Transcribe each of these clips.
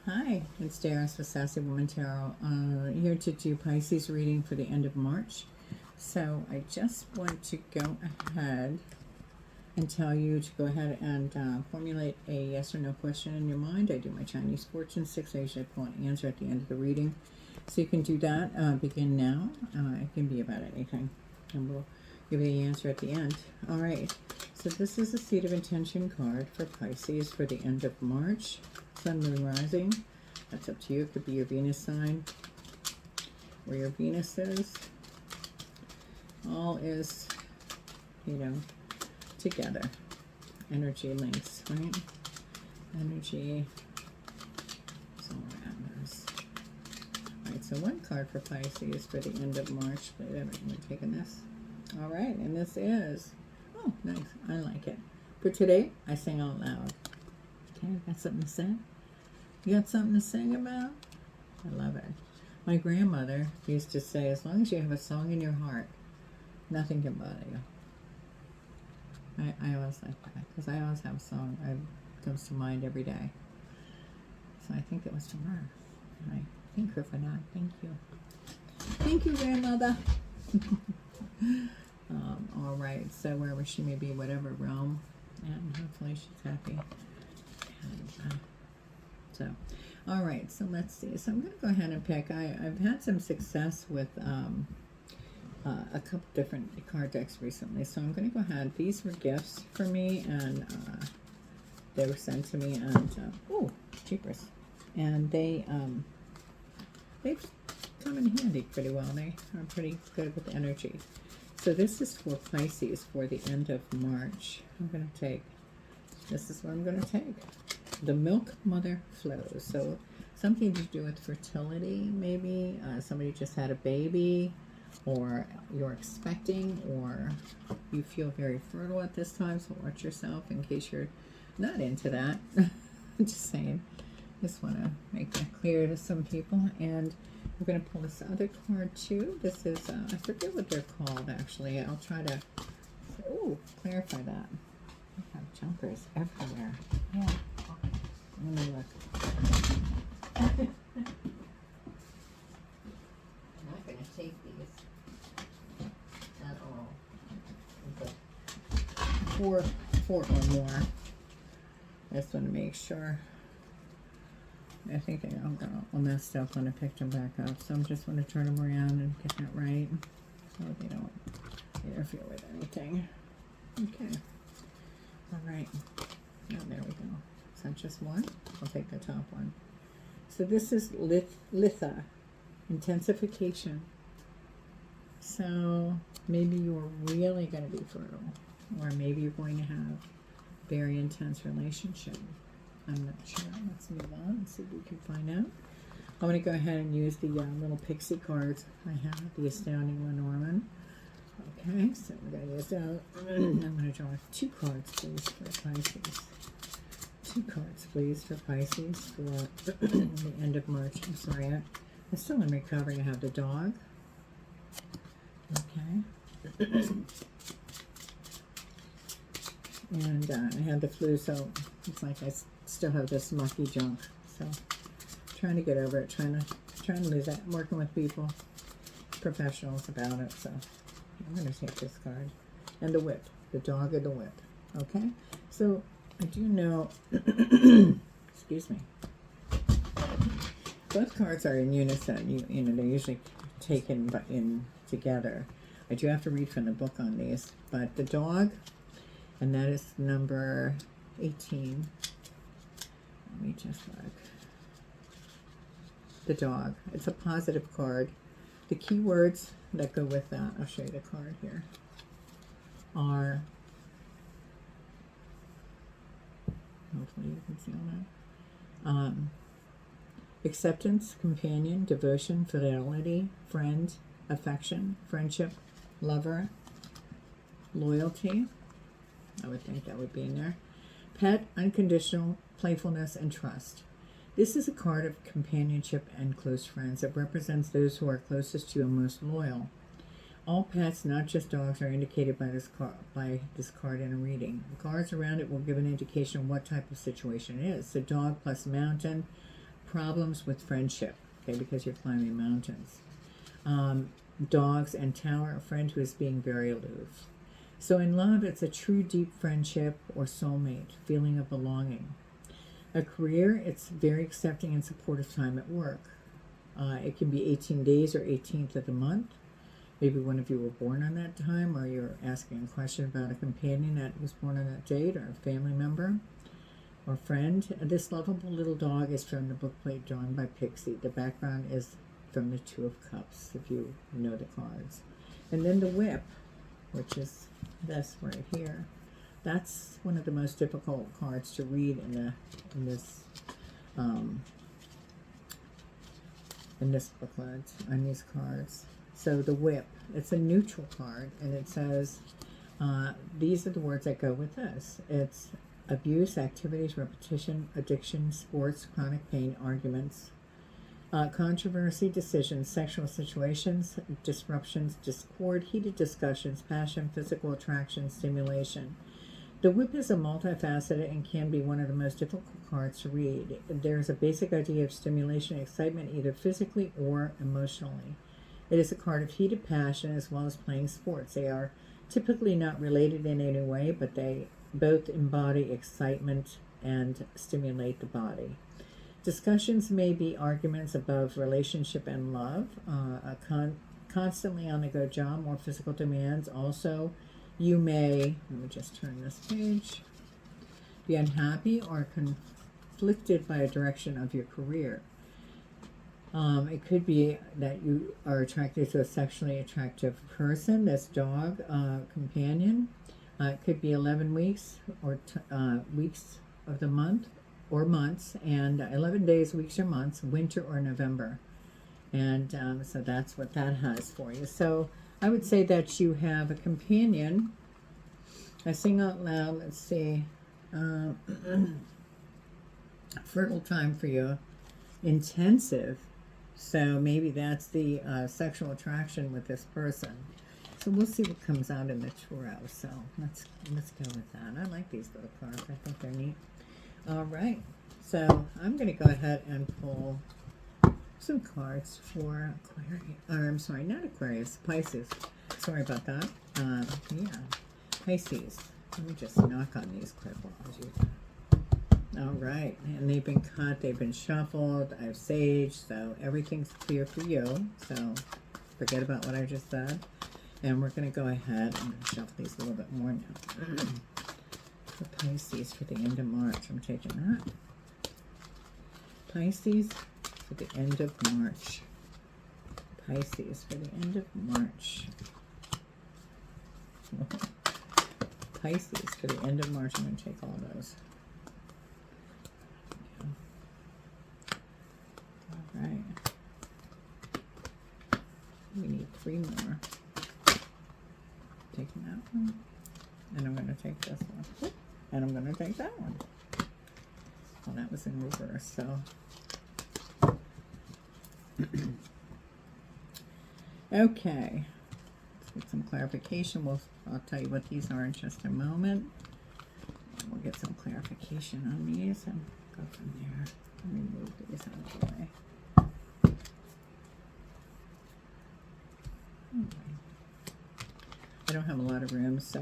Hi, it's Darren with Sassy Woman Tarot. Here to do Pisces reading for the end of March. So I just want to go ahead and tell you to go ahead and formulate a yes or no question in your mind. I do my Chinese fortune 6. I usually pull an answer at the end of the reading. So you can do that. Begin now. It can be about anything. And we'll give you the answer at the end. All right. So this is a Seed of Intention card for Pisces for the end of March. Sun, Moon, Rising. That's up to you. It could be your Venus sign, where your Venus is. All is, together. Energy links, right? Energy is all around us. All right, so one card for Pisces for the end of March. Wait, I'm taking this. All right, and this is, oh, nice. I like it. For today, I sing out loud. Okay, got something to say? You got something to sing about? I love it. My grandmother used to say, as long as you have a song in your heart, nothing can bother you. I always like that, because I always have a song that comes to mind every day. So I think it was from her. I thank her for that. Thank you. Thank you, grandmother. All right, so wherever she may be, whatever realm, and hopefully she's happy. And, so, all right, so let's see. So I'm going to go ahead and pick. I've had some success with a couple different card decks recently, so I'm going to go ahead. These were gifts for me, and they were sent to me, and oh, cheapers, and they've come in handy pretty well. They are pretty good with energy. So this is for Pisces for the end of March. This is what I'm going to take. The Milk Mother Flows. So something to do with fertility, maybe. Somebody just had a baby, or you're expecting, or you feel very fertile at this time, so watch yourself in case you're not into that. Just saying. Just want to make that clear to some people. And we're going to pull this other card too. This is, I forget what they're called actually. I'll try to, clarify that. I have jumpers everywhere. Yeah. Let me look. I'm not going to take these at all. But four or more. I just want to make sure. I think they all got all messed up when I picked them back up. So I'm just going to turn them around and get that right, so they don't interfere with anything. Okay. All right. Now there we go. Is that just one? I'll take the top one. So this is Litha, intensification. So maybe you're really going to be fertile, or maybe you're going to have very intense relationship. I'm not sure. Let's move on and see if we can find out. I'm going to go ahead and use the little pixie cards I have, the Astounding Lenormand. Okay, so we're going to use that. I'm going to draw 2 cards, please, for Pisces. 2 cards, please, for Pisces for the end of March. I'm sorry, I'm still in recovery. I have the dog. Okay. And I had the flu, so it's like I still have this mucky junk. So trying to get over it, trying to lose that. I'm working with people, professionals about it. So I'm going to take this card. And the whip, the dog or the whip. Okay? So I do know, excuse me, both cards are in unison. You know, they're usually taken in together. I do have to read from the book on these. But the dog, and that is number 18. Let me just look. The dog. It's a positive card. The key words that go with that, I'll show you the card here, are, hopefully you can see all that, acceptance, companion, devotion, fidelity, friend, affection, friendship, lover, loyalty. I would think that would be in there. Pet, unconditional, playfulness, and trust. This is a card of companionship and close friends. It represents those who are closest to you and most loyal. All pets, not just dogs, are indicated by this card in a reading. The cards around it will give an indication of what type of situation it is. So dog plus mountain problems with friendship, okay, because you're climbing mountains. Dogs and tower, a friend who is being very aloof. So in love, it's a true deep friendship or soulmate, feeling of belonging. A career, it's very accepting and supportive time at work. It can be 18 days or 18th of the month. Maybe one of you were born on that time, or you're asking a question about a companion that was born on that date, or a family member or friend. This lovable little dog is from the bookplate drawn by Pixie. The background is from the Two of Cups, if you know the cards. And then the Whip, which is this right here. That's one of the most difficult cards to read in this booklet, on these cards. So the Whip, it's a neutral card, and it says, these are the words that go with this. It's abuse, activities, repetition, addiction, sports, chronic pain, arguments, controversy, decisions, sexual situations, disruptions, discord, heated discussions, passion, physical attraction, stimulation. The Whip is a multifaceted and can be one of the most difficult cards to read. There's a basic idea of stimulation and excitement, either physically or emotionally. It is a card of heated passion as well as playing sports. They are typically not related in any way, but they both embody excitement and stimulate the body. Discussions may be arguments above relationship and love, a constantly on the go job, more physical demands. Also, you may, let me just turn this page, be unhappy or conflicted by a direction of your career. It could be that you are attracted to a sexually attractive person, this dog, companion. It could be 11 weeks or weeks of the month or months, and 11 days, weeks or months, winter or November. And so that's what that has for you. So I would say that you have a companion. I sing out loud, let's see, fertile time for you, intensive. So maybe that's the sexual attraction with this person. So we'll see what comes out in the tarot. So let's go with that. I like these little cards. I think they're neat. All right. So I'm going to go ahead and pull some cards for Aquarius. Or I'm sorry, not Aquarius, Pisces. Sorry about that. Yeah, Pisces. Let me just knock on these quick while I do that. All right, and they've been cut, they've been shuffled, I've saged, so everything's clear for you. So forget about what I just said. And we're going to go ahead and shuffle these a little bit more now. For Pisces for the end of March, I'm taking that. Pisces for the end of March. Pisces for the end of March. Pisces for the end of March. I'm going to take all those. All right. We need 3 more. Taking that one. And I'm going to take this one. And I'm going to take that one. Well, that was in reverse, so. Okay. Let's get some clarification. I'll tell you what these are in just a moment. We'll get some clarification on these and go from there. Let me move these out of the way. I don't have a lot of room, so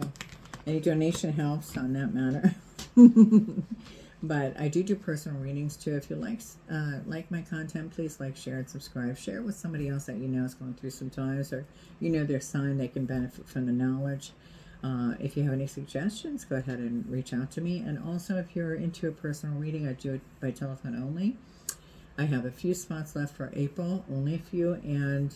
any donation helps on that matter. But I do personal readings too. If you like my content, please like, share, and subscribe. Share it with somebody else that you know is going through some times, or you know their sign, they can benefit from the knowledge. If you have any suggestions, go ahead and reach out to me. And also, if you're into a personal reading, I do it by telephone only. I have a few spots left for April, only a few, and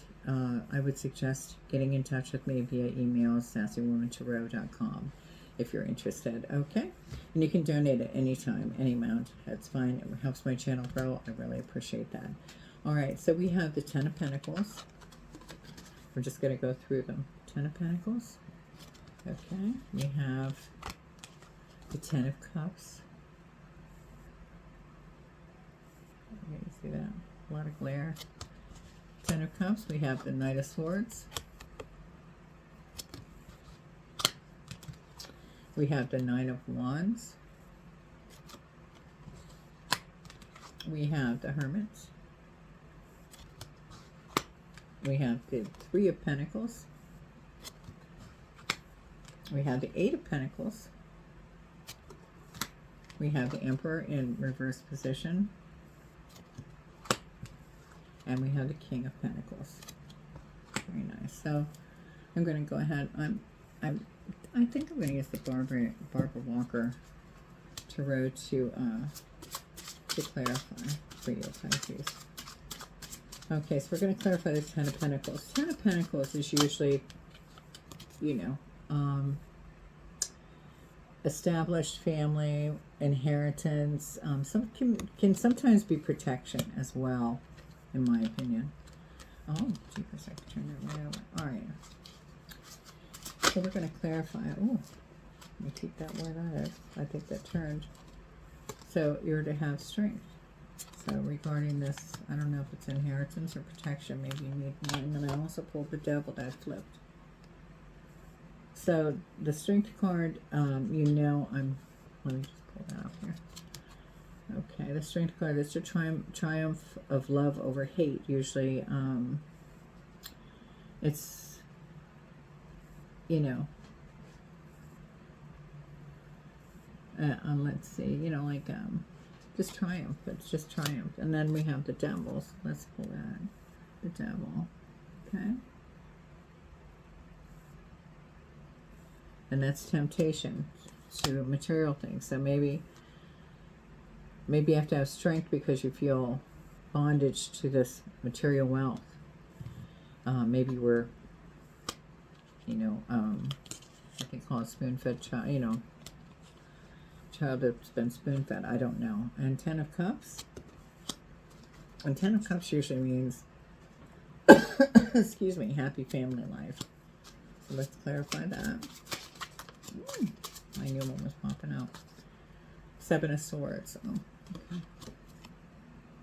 I would suggest getting in touch with me via email, sassywomantarot.com, if you're interested, okay? And you can donate at any time, any amount, that's fine. It helps my channel grow. I really appreciate that. All right, so we have the 10 of Pentacles. We're just going to go through them. 10 of Pentacles. Okay, we have the 10 of Cups. Okay, you see that? A lot of glare. 10 of Cups. We have the Knight of Swords. We have the 9 of Wands. We have the Hermit. We have the Three of Pentacles. We have the Eight of Pentacles. We have the Emperor in reverse position. And we have the King of Pentacles. Very nice. So I'm going to go ahead. I think I'm going to use the Barbara Walker Tarot to clarify for you, Pisces. Okay, so we're going to clarify the Ten of Pentacles. Ten of Pentacles is usually, you know, established family, inheritance. Some can sometimes be protection as well, in my opinion. Oh, jeepers, I can turn that right over. All right. So we're going to clarify. Oh, let me keep that where that is. I think that turned. So you're to have strength. So regarding this, I don't know if it's inheritance or protection. Maybe you need one. And then I also pulled the Devil that flipped. So the strength card, you know, let me just pull that out here. Okay, the strength card is the triumph of love over hate. Usually, it's, you know, let's see, you know, like, just triumph. It's just triumph. And then we have the Devil. So let's pull that. The Devil. Okay. And that's temptation to material things. So maybe you have to have strength because you feel bondage to this material wealth. Maybe we're, you know, what they call a spoon-fed child, you know, child that's been spoon-fed. I don't know. And Ten of Cups. And Ten of Cups usually means, excuse me, happy family life. So let's clarify that. I knew one was popping out. Seven of Swords. Oh, okay.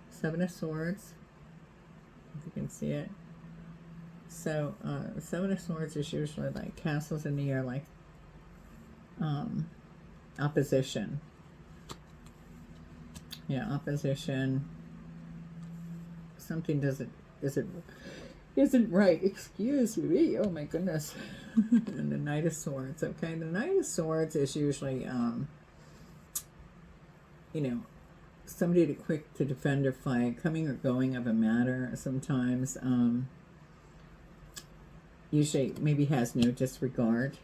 Seven of Swords. If you can see it. So, Seven of Swords is usually like castles in the air, like opposition. Yeah, opposition. Something isn't right. Excuse me. Oh my goodness. And the Knight of Swords. Okay, the Knight of Swords is usually, you know, somebody quick to defend or fight, coming or going of a matter. Sometimes, usually maybe has no disregard.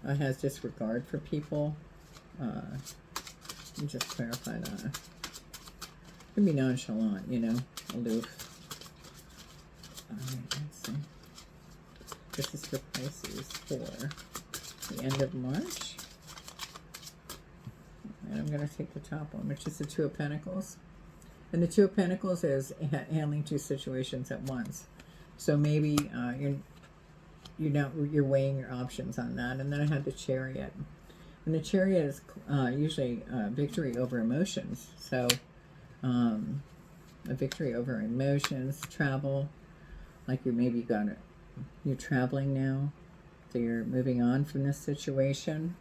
Has disregard for people. Let me just clarify that. Can be nonchalant, you know, aloof. Alright, let's see. This is for Pisces for the end of March. And I'm going to take the top one, which is the Two of Pentacles. And the Two of Pentacles is handling two situations at once. So maybe you're weighing your options on that. And then I have the Chariot. And the Chariot is usually victory over emotions. So a victory over emotions, travel. Like you're traveling now, so you're moving on from this situation.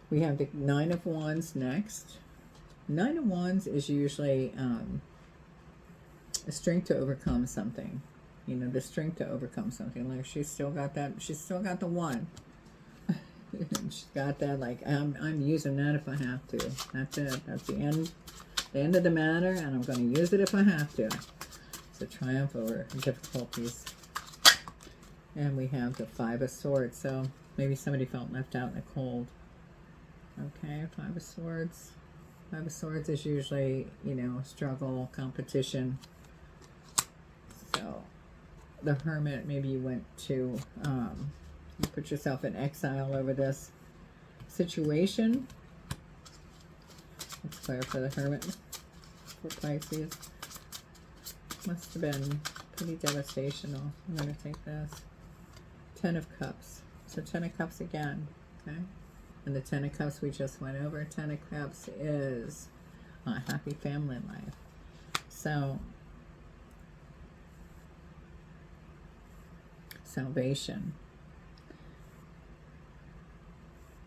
We have the Nine of Wands next. Nine of Wands is usually a strength to overcome something. You know, the strength to overcome something. Like she's still got that. She's still got the one. She's got that. Like I'm using that if I have to. That's it. That's the end of the matter, and I'm going to use it if I have to. The triumph over difficulties. And we have the Five of Swords. So maybe somebody felt left out in the cold. Okay, Five of Swords. Five of Swords is usually, you know, struggle, competition. So the Hermit, maybe you went to, you put yourself in exile over this situation. Let's clarify the Hermit for Pisces. Must have been pretty devastational. I'm going to take this. Ten of Cups. So Ten of Cups again. Okay. And the Ten of Cups we just went over. Ten of Cups is a happy family life. So, salvation.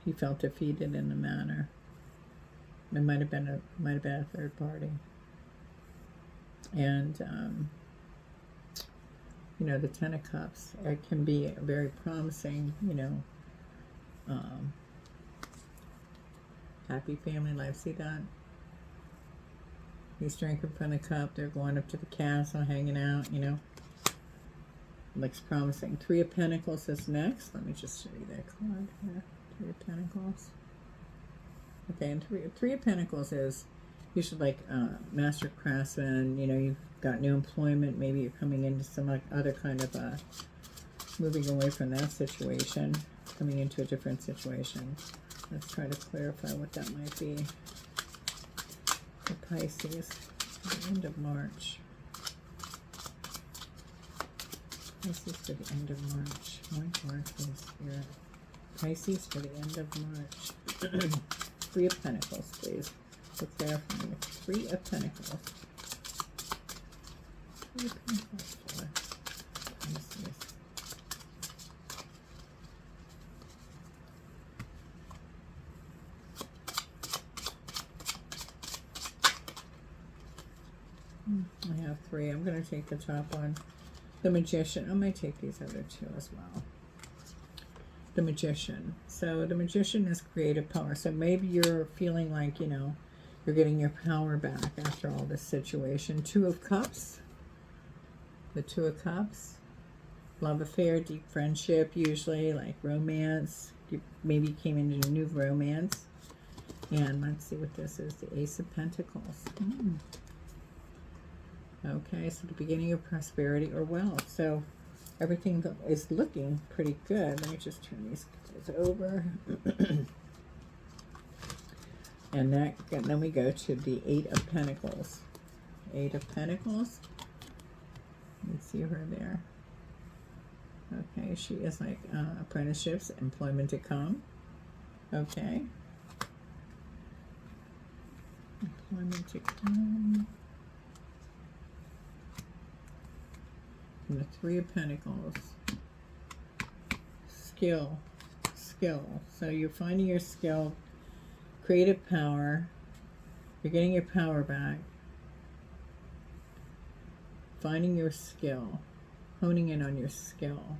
He felt defeated in the matter. It might have been a third party. And, you know, the Ten of Cups, it can be very promising, you know, happy family life. See that? He's drinking from the cup. They're going up to the castle, hanging out, you know. Looks promising. Three of Pentacles is next. Let me just show you that card here. Three of Pentacles. Okay, and three of Pentacles is usually like master craftsman. You know, you've got new employment. Maybe you're coming into some like other kind of moving away from that situation, coming into a different situation. Let's try to clarify what that might be. For Pisces, the end of March. Pisces for the end of March. More March for the Spirit. Pisces for the end of March. Three of Pentacles, please. So clarify me. Three of Pentacles. Three of Pentacles for Pisces. I have three. I'm going to take the top one. The Magician. I might take these other two as well. The Magician. So the Magician is creative power. So maybe you're feeling like, you know, you're getting your power back after all this situation. Two of Cups. The Two of Cups. Love affair, deep friendship, usually like romance. You maybe came into a new romance. And let's see what this is. The Ace of Pentacles. Okay, so the beginning of prosperity or wealth. So everything is looking pretty good. Let me just turn these over. And then we go to the Eight of Pentacles. Eight of Pentacles. You can see her there. Okay, she is like apprenticeships, employment to come. Okay. Employment to come. And the Three of Pentacles. Skill. So you're finding your skill, creative power. You're getting your power back. Finding your skill. Honing in on your skill.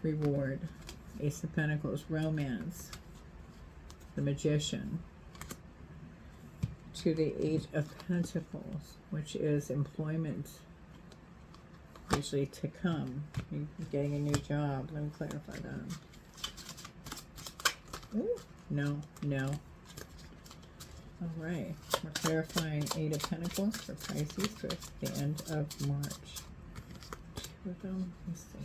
Reward. Ace of Pentacles. Romance. The Magician. To the Eight of Pentacles, which is employment. Usually to come. You're getting a new job. Let me clarify that. Ooh, no. All right. We're clarifying Eight of Pentacles for Pisces for the end of March. Two of them. Let's see.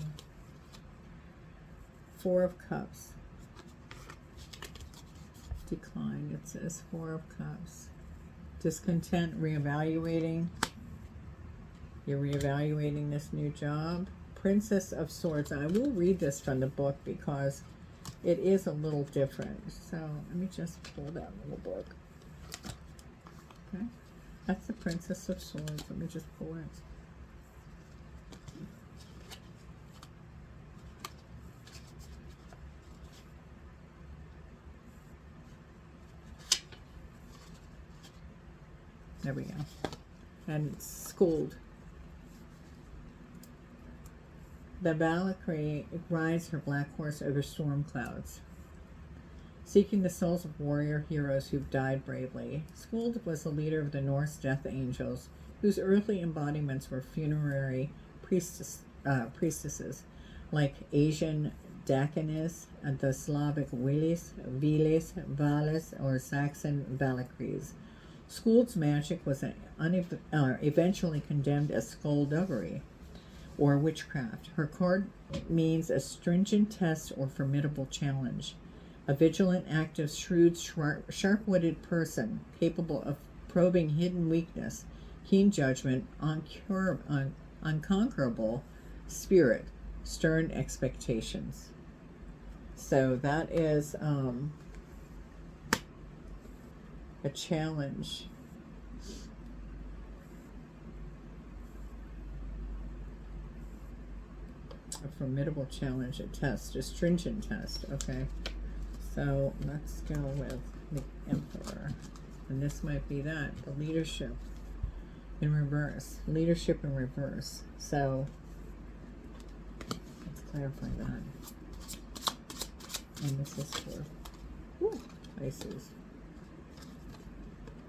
Four of Cups. Decline. It says Four of Cups. Discontent, reevaluating. You're reevaluating this new job. Princess of Swords. I will read this from the book because it is a little different. So let me just pull that little book. Okay. That's the Princess of Swords. Let me just pull it. There we go. And it's schooled. The Valkyrie rides her black horse over storm clouds, seeking the souls of warrior heroes who've died bravely. Skuld was the leader of the Norse death angels, whose earthly embodiments were funerary priestesses, like Asian Dakinis, the Slavic Wilis, Viles, Vales, or Saxon Valkyries. Skuld's magic was eventually condemned as skullduggery, or witchcraft. Her card means a stringent test or formidable challenge. A vigilant, active, shrewd, sharp-witted person capable of probing hidden weakness, keen judgment, unconquerable spirit, stern expectations. So that is a challenge. A formidable challenge, a test, a stringent test. Okay, so let's go with the Emperor, and this might be that, the leadership. in reverse. Leadership in reverse. So let's clarify that. And this is for Pisces.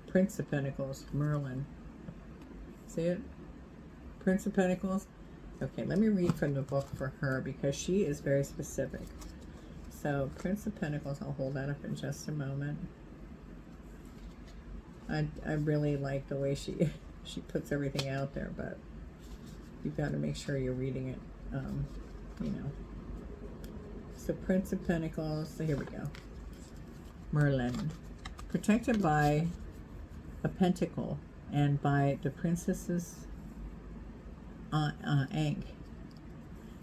Prince of Pentacles, Merlin. See it? Prince of Pentacles. Okay, let me read from the book for her because she is very specific. So, Prince of Pentacles, I'll hold that up in just a moment. I really like the way she puts everything out there, but you've got to make sure you're reading it, you know. So, Prince of Pentacles, so here we go. Merlin, protected by a pentacle and by the princess's ankh.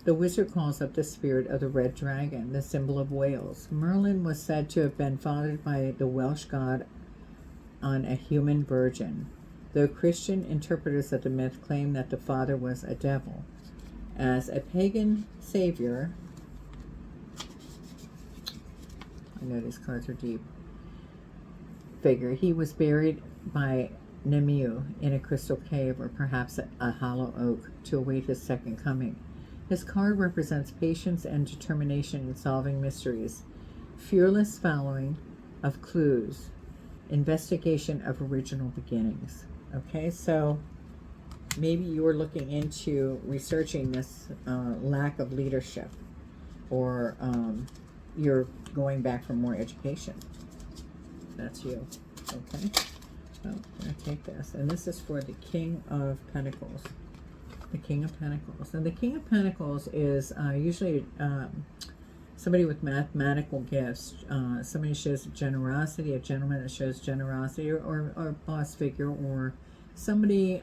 The wizard calls up the spirit of the red dragon, the symbol of Wales. Merlin was said to have been fathered by the Welsh god on a human virgin, though Christian interpreters of the myth claim that the father was a devil. As a pagan savior, I know these cards are deep, figure, he was buried by Nemu in a crystal cave or perhaps a hollow oak to await his second coming. His card represents patience and determination in solving mysteries, fearless following of clues, investigation of original beginnings. Okay, so maybe you were looking into researching this lack of leadership, or you're going back for more education. That's you. Okay, so I'm going to take this, and this is for the King of Pentacles. The King of Pentacles. And the King of Pentacles is usually somebody with mathematical gifts. Somebody shows generosity, a gentleman that shows generosity, or a boss figure, or somebody,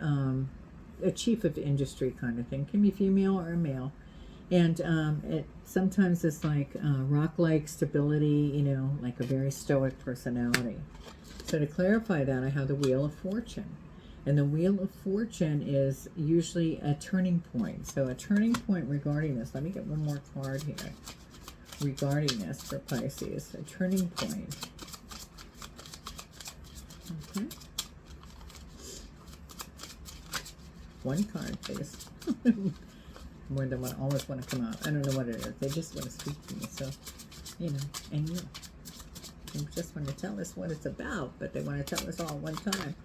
a chief of industry kind of thing. Can be female or a male. And it sometimes it's like rock-like stability, you know, like a very stoic personality. So to clarify that, I have the Wheel of Fortune. And the Wheel of Fortune is usually a turning point. So a turning point regarding this. Let me get one more card here. Regarding this for Pisces. A turning point. Okay. One card, please. More than one. Always want to come out. I don't know what it is. They just want to speak to me. So, you know, and you. They just want to tell us what it's about. But they want to tell us all at one time.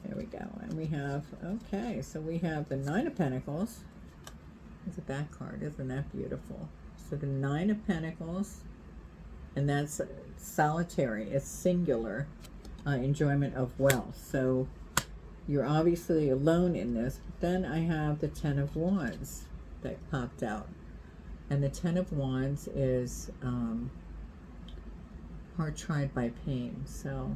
There we go. And we have, okay, so we have the Nine of Pentacles. Look at that card. Isn't that beautiful? So the Nine of Pentacles, and that's solitary. It's singular enjoyment of wealth. So you're obviously alone in this. But then I have the Ten of Wands that popped out. And the Ten of Wands is hard tried by pain. So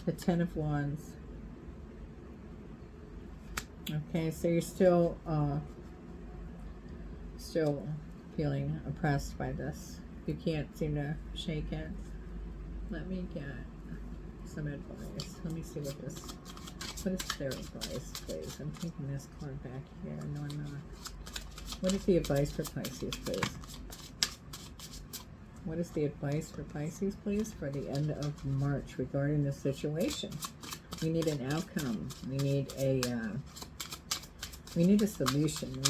the Ten of Wands. Okay, so you're still feeling oppressed by this. You can't seem to shake it. Let me get some advice. Let me see what is their advice, please? I'm taking this card back here. No, I'm not. What is the advice for Pisces, please? What is the advice for Pisces, please, for the end of March regarding this situation? We need an outcome. We need a solution.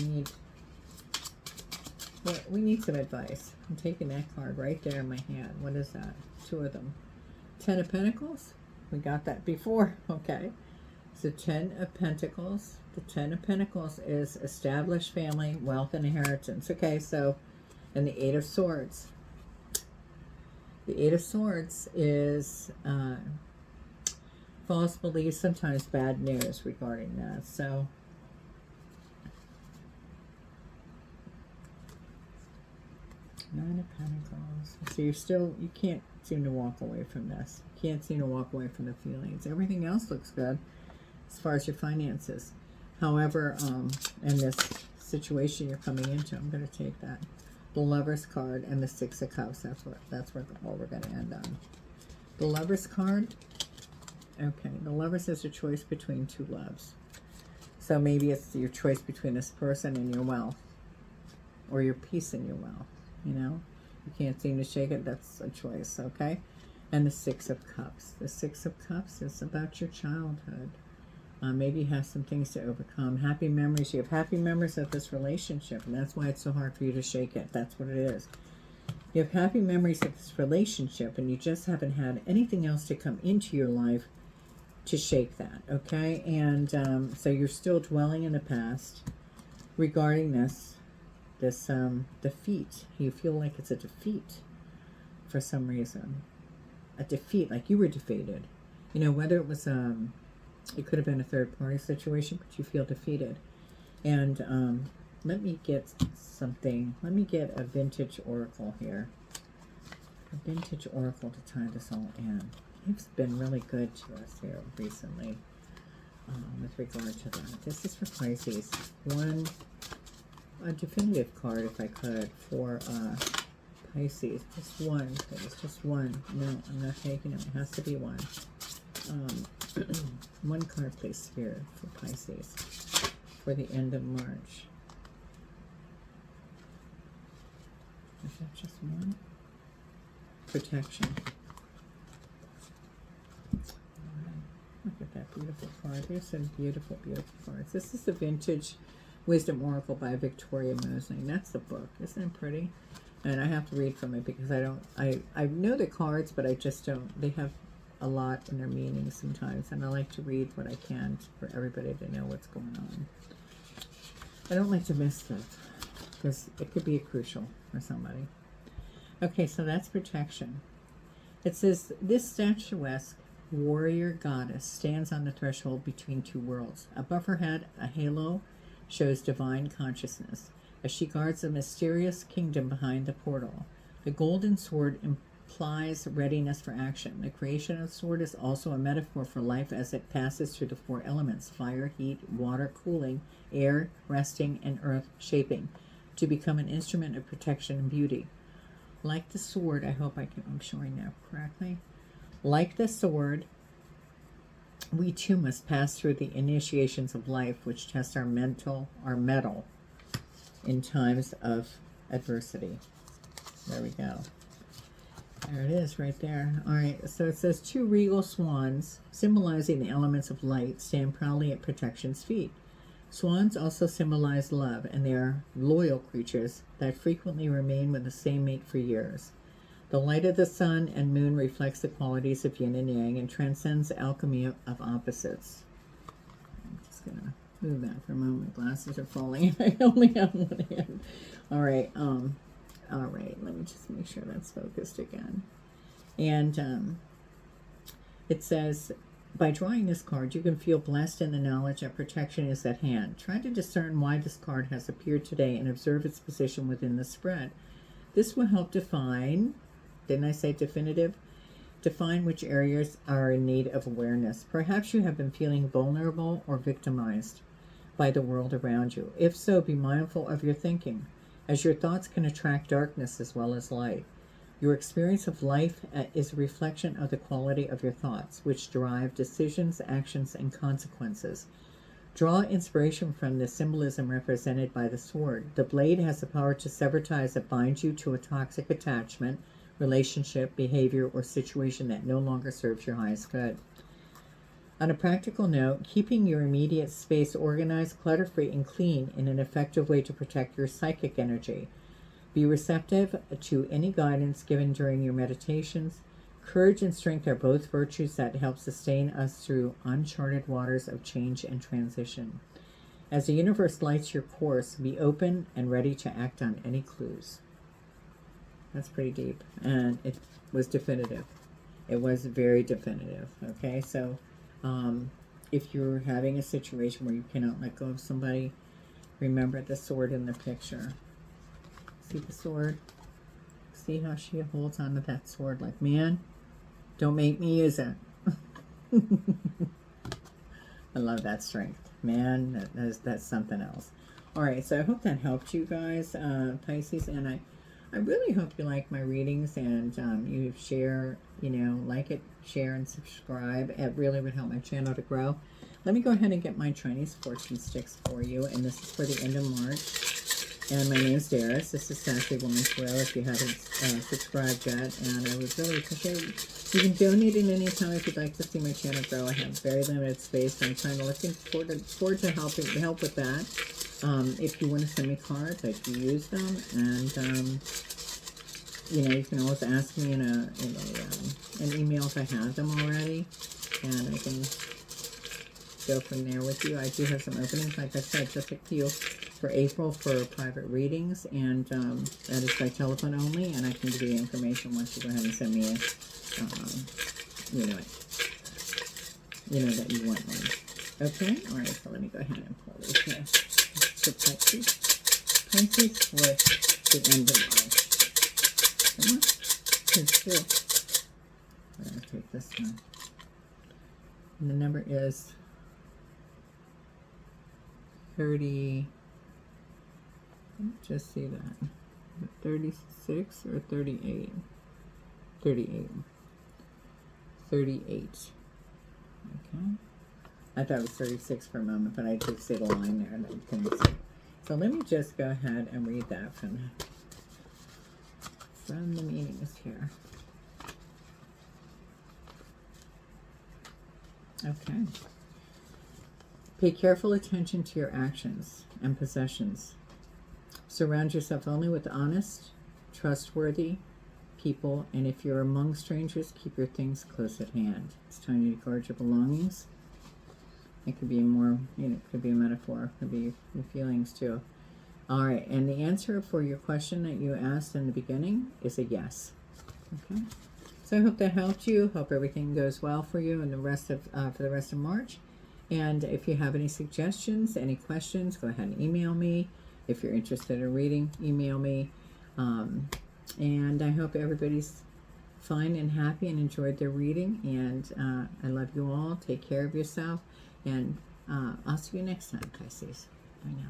We need some advice. I'm taking that card right there in my hand. What is that? Two of them. Ten of Pentacles. We got that before. Okay. So Ten of Pentacles. The Ten of Pentacles is established family, wealth, and inheritance. Okay, so, and the Eight of Swords. The Eight of Swords is false beliefs, sometimes bad news regarding that. So, Nine of Pentacles. So you can't seem to walk away from this. You can't seem to walk away from the feelings. Everything else looks good as far as your finances. However, in this situation you're coming into, I'm going to take that. The Lover's card and the Six of Cups. That's what we're going to end on. The Lover's card. Okay, the Lover's is a choice between two loves. So maybe it's your choice between this person and your wealth, or your peace and your wealth. You know, you can't seem to shake it. That's a choice. Okay. And the Six of Cups. The Six of Cups is about your childhood. Maybe you have some things to overcome. Happy memories. You have happy memories of this relationship, and that's why it's so hard for you to shake it. That's what it is. You have happy memories of this relationship, and you just haven't had anything else to come into your life to shake that, okay? And so you're still dwelling in the past regarding this defeat. You feel like it's a defeat for some reason. A defeat, like you were defeated. You know, whether it was, it could have been a third-party situation, but you feel defeated. And let me get something. Let me get a vintage oracle here. A vintage oracle to tie this all in. It's been really good to us here recently with regard to that. This is for Pisces. A definitive card, if I could, for Pisces. Just one, please. Just one. No, I'm not taking it. It has to be one. One card, please, Spirit, for Pisces for the end of March. Is that just one? Protection. Look at that beautiful card. There's some beautiful, beautiful cards. This is the Vintage Wisdom Oracle by Victoria Mosling. That's the book. Isn't it pretty? And I have to read from it because I know the cards, but I just don't. They have a lot in their meaning sometimes, and I like to read what I can for everybody to know what's going on. I don't like to miss stuff because it could be crucial for somebody. Okay, so that's protection. It says, this statuesque warrior goddess stands on the threshold between two worlds. Above her head, a halo shows divine consciousness as she guards a mysterious kingdom behind the portal. The golden sword implies readiness for action. The creation of the sword is also a metaphor for life as it passes through the four elements: fire, heat, water, cooling, air, resting, and earth, shaping, to become an instrument of protection and beauty. Like the sword, I hope I'm showing that correctly. Like the sword, we too must pass through the initiations of life, which test our mettle in times of adversity. There we go. There it is right there. All right, so it says, two regal swans, symbolizing the elements of light, stand proudly at protection's feet. Swans also symbolize love, and they are loyal creatures that frequently remain with the same mate for years. The light of the sun and moon reflects the qualities of yin and yang and transcends the alchemy of opposites. I'm just going to move that for a moment. My glasses are falling. I only have one hand. All right, let me just make sure that's focused again. And it says, by drawing this card, you can feel blessed in the knowledge that protection is at hand. Try to discern why this card has appeared today and observe its position within the spread. This will help define, didn't I say definitive? Define which areas are in need of awareness. Perhaps you have been feeling vulnerable or victimized by the world around you. If so, be mindful of your thinking, as your thoughts can attract darkness as well as light. Your experience of life is a reflection of the quality of your thoughts, which drive decisions, actions, and consequences. Draw inspiration from the symbolism represented by the sword. The blade has the power to sever ties that bind you to a toxic attachment, relationship, behavior, or situation that no longer serves your highest good. On a practical note, keeping your immediate space organized, clutter-free, and clean is an effective way to protect your psychic energy. Be receptive to any guidance given during your meditations. Courage and strength are both virtues that help sustain us through uncharted waters of change and transition. As the universe lights your course, be open and ready to act on any clues. That's pretty deep, and it was definitive. It was very definitive. Okay, so if you're having a situation where you cannot let go of somebody, remember the sword in the picture. See the sword? See how she holds on to that sword like, man, don't make me use it. I love that strength. Man, that's something else. All right, so I hope that helped you guys, Pisces, and I really hope you like my readings and you share, like it, share, and subscribe. It really would help my channel to grow. Let me go ahead and get my Chinese fortune sticks for you, and this is for the end of March. And my name is Darius. This is Sassy Woman Tarot if you haven't subscribed yet. And I would really appreciate You can donate at any time if you'd like to see my channel grow. I have very limited space. I'm trying to forward to help with that. If you want to send me cards, I can use them, and you know, you can always ask me in an email if I have them already, and I can go from there with you. I do have some openings, like I said, just like you, for April for private readings, and that is by telephone only, and I can give you the information once you go ahead and send me a, you know that you want one. Okay? Alright, so let me go ahead and pull these here. For Pisces for the end of March. Come on. Here's two. I'm going to take this one. And the number is 30. Let me just see that. 36 or 38? 38. 38. Okay. I thought it was 36 for a moment, but I did see the line there and I couldn't see. So let me just go ahead and read that from the meanings here. Okay. Pay careful attention to your actions and possessions. Surround yourself only with honest, trustworthy people, and if you're among strangers, keep your things close at hand. It's time to guard your belongings. It could be more, you know, it could be a metaphor. It could be your feelings too. All right, and the answer for your question that you asked in the beginning is a yes. Okay. So I hope that helped you. Hope everything goes well for you in the rest of for the rest of March. And if you have any suggestions, any questions, go ahead and email me. If you're interested in reading, email me. And I hope everybody's fine and happy and enjoyed their reading. And I love you all. Take care of yourself. And I'll see you next time, Pisces. Bye now.